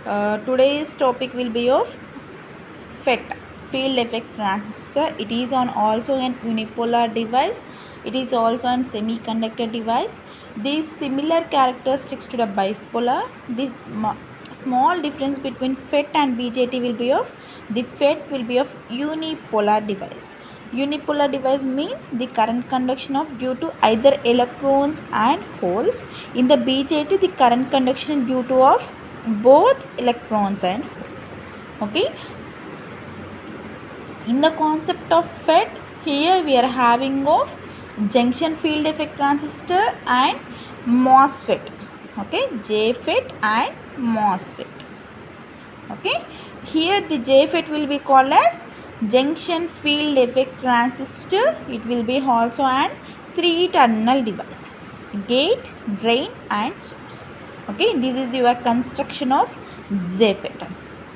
Today's topic will be of FET, field effect transistor. It is on also an unipolar device. It is also an semiconductor device. These similar characteristics to the bipolar. The small difference between FET and BJT will be of the FET will be of unipolar device. Unipolar device means the current conduction of due to either electrons and holes. In the BJT, the current conduction due to of both electrons and holes. Okay. In the concept of FET, here we are having of junction field effect transistor and MOSFET. Okay, JFET and MOSFET. Okay, here the JFET will be called as junction field effect transistor. It will be also an 3-terminal device: gate, drain and source. Okay, this is your construction of JFET.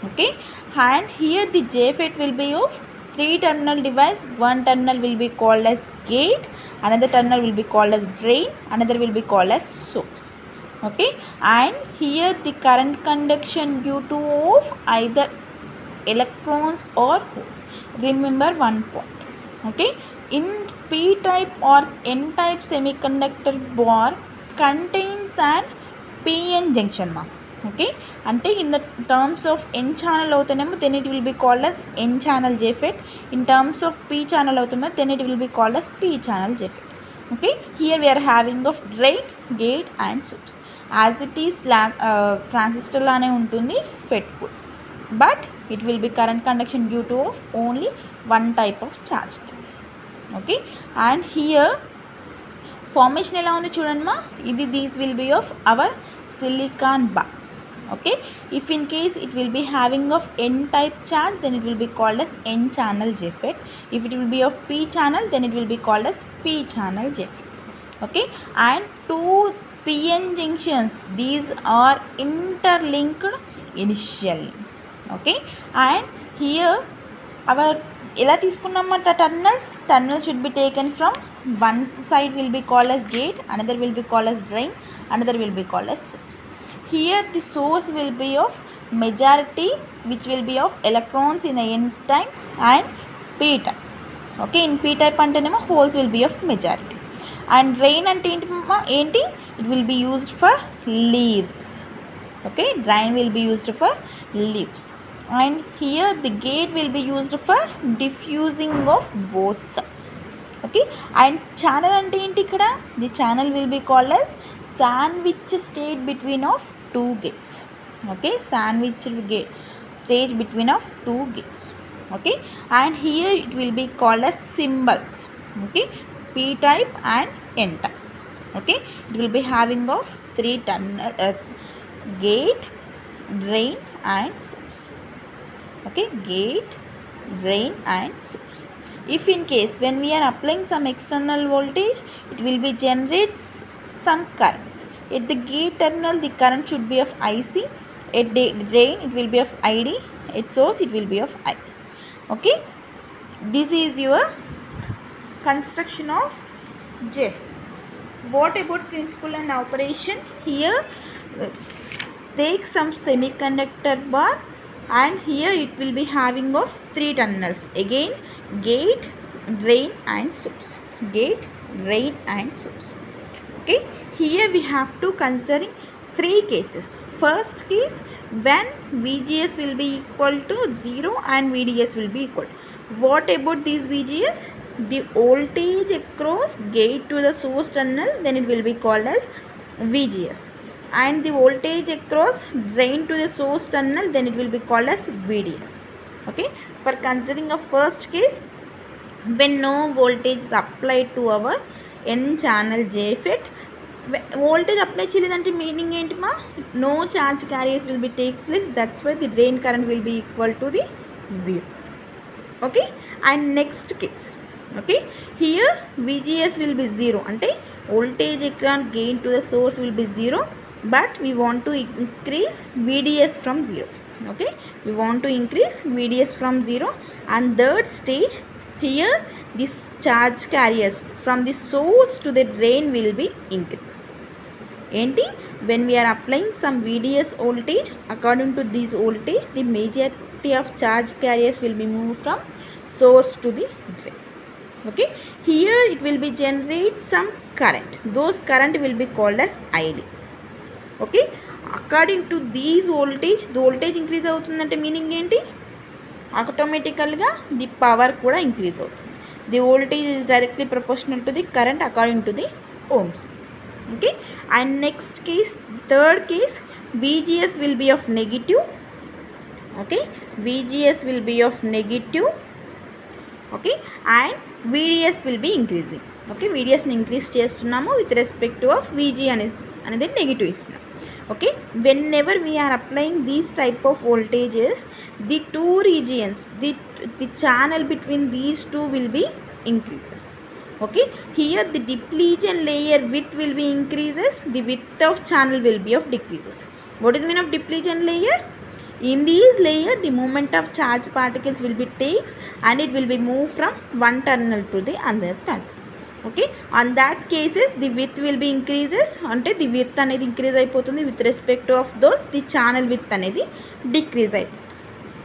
Okay, and here the JFET will be of 3-terminal device. One terminal will be called as gate, another terminal will be called as drain, another will be called as source. Okay, and here the current conduction due to of either electrons or holes. Remember one point. Okay, in p type or n type semiconductor bar contains an pn junction mark. Okay, ante in the terms of n channel avutunemo, then it will be called as n channel JFET. In terms of p channel avutunemo, then it will be called as p channel JFET. Okay, here we are having of drain, gate and source. As it is transistor lane untundi FET కూడా, but it will be current conduction due to of only one type of charge carriers. Okay, and here formation ఎలా ఉంది చూడండి మా, ఇది these will be of our silicon bar. Okay, if in case it will be having of n type charge, then it will be called as n channel JFET. If it will be of p channel, then it will be called as p channel JFET. Okay, and two pn junctions, these are interlinked initially. Okay, and here our ఎలా తీసుకున్నామట terminals should be taken from one side will be called as gate, another will be called as drain, another will be called as source. Here the source will be of majority, which will be of electrons in the n type and p type. Okay, in p type antenema holes will be of majority, and drain ante enti it will be used for leaves. Okay, drain will be used for leaves, and here the gate will be used for diffusing of both sides. Okay, and channel ante enti ikkada, the channel will be called as sandwich state between of two gates. Okay, sandwich gate stage between of two gates. Okay, and here it will be called as symbols. Okay, p type and n type. Okay, it will be having of 3 terminal gate, drain and source. Okay, gate, drain and source. If in case when we are applying some external voltage, it will be generates some currents. At the gate terminal, the current should be of IC. At the drain, it will be of ID. At source, it will be of IS. Okay, this is your construction of JFET. What about principle and operation? Here take some semiconductor bar, and here it will be having of 3 terminals. Again, gate, drain and source. Gate, drain and source. Okay, here we have to considering 3 cases. First case, when VGS will be equal to 0 and VDS will be equal. What about these VGS? The voltage across gate to the source terminal, then it will be called as VGS, and the voltage across drain to the source terminal, then it will be called as VDS. Okay, for considering a first case, when no voltage is applied to our n channel JFET, voltage apply చేయలేదంటే meaning ఏంటి మా, no charge carriers will be takes place, that's why the drain current will be equal to the 0. Okay, and next case, okay, here VGS will be 0 అంటే voltage across gain to the source will be 0, but we want to increase VDS from 0. Okay, we want to increase VDS from 0, and third stage, here this charge carriers from the source to the drain will be increased. ఏంటి when we are applying some VDS voltage, according to this voltage, the majority of charge carriers will be moved from source to the drain. Okay, here it will be generate some current. Those current will be called as ID. Okay, according to these voltage, the voltage increase అవుతుందంటే meaning ఏంటి? ఆటోమేటికల్గా the power కూడా increase అవుతుంది. The voltage is directly proportional to the current according to the ohms. Okay, and next case, third case, VGS will be of negative. Okay, VGS will be of negative. Okay, and VDS will be increasing. Okay, VDS ని increase చేస్తున్నాము with respect to of VG అనేది negative ఇస్తున్నాం. Okay, whenever we are applying these type of voltages, the two regions, the channel between these two will be increases. Okay, here the depletion layer width will be increases, the width of channel will be of decreases. What is the meaning of depletion layer? In this layer, the movement of charge particles will be takes and it will be moved from one terminal to the other terminal. Okay, on that cases the width will be increases, ante the width anedi increase అయిపోతుంది with respect of those the channel width anedi decrease అయిపోతుంది.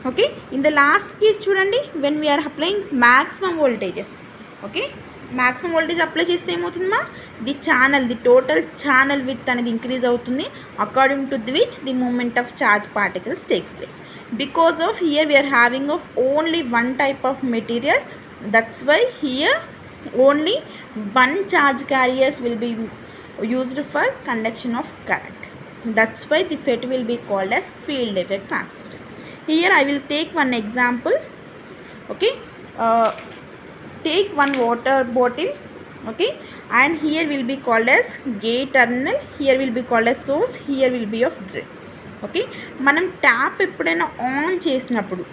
Okay, in the last case చూడండి, when we are applying maximum voltages. Okay, maximum voltage apply చేస్తే ఏమవుతుందమ్మా, the channel, the total channel with అనేది increase అవుతుంది, according to which the moment of charge particles takes place. Because of here we are having of only one type of material, that's why here only one charge carriers will be used for conduction of current. That's why the FET will be called as field effect transistor. Here I will take one example. Okay, take one water bottle. Okay, and here will be called as gate terminal, here will be called as source, here will be of drain. Okay, మనం tap ఎప్పుడైనా on చేసినప్పుడు,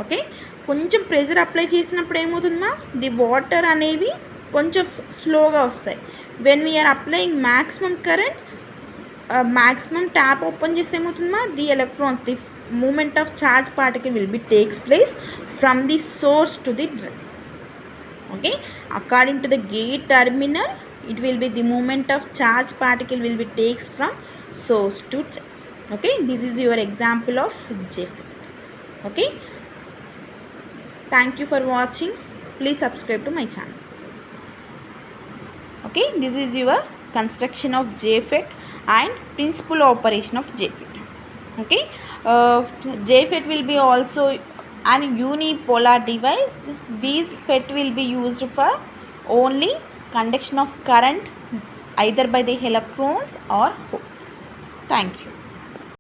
okay, కొంచెం pressure apply చేసినప్పుడు ఏమవుతుందమ్మా, the water అనేవి కొంచెం స్లోగా వస్తాయి. When we are applying maximum current, maximum tap open చేస్తే ఏమవుతుందమ్మా, the electrons, the moment of charge particle will be takes place from the source to the drain. Okay, according to the gate terminal, it will be the movement of charge particle will be takes from source to drain. Okay, this is your example of JFET. Okay, thank you for watching. Please subscribe to my channel. Okay, this is your construction of JFET and principal operation of JFET. Okay, JFET will be also an unipolar device. These FET will be used for only conduction of current either by the electrons or holes. Thank you.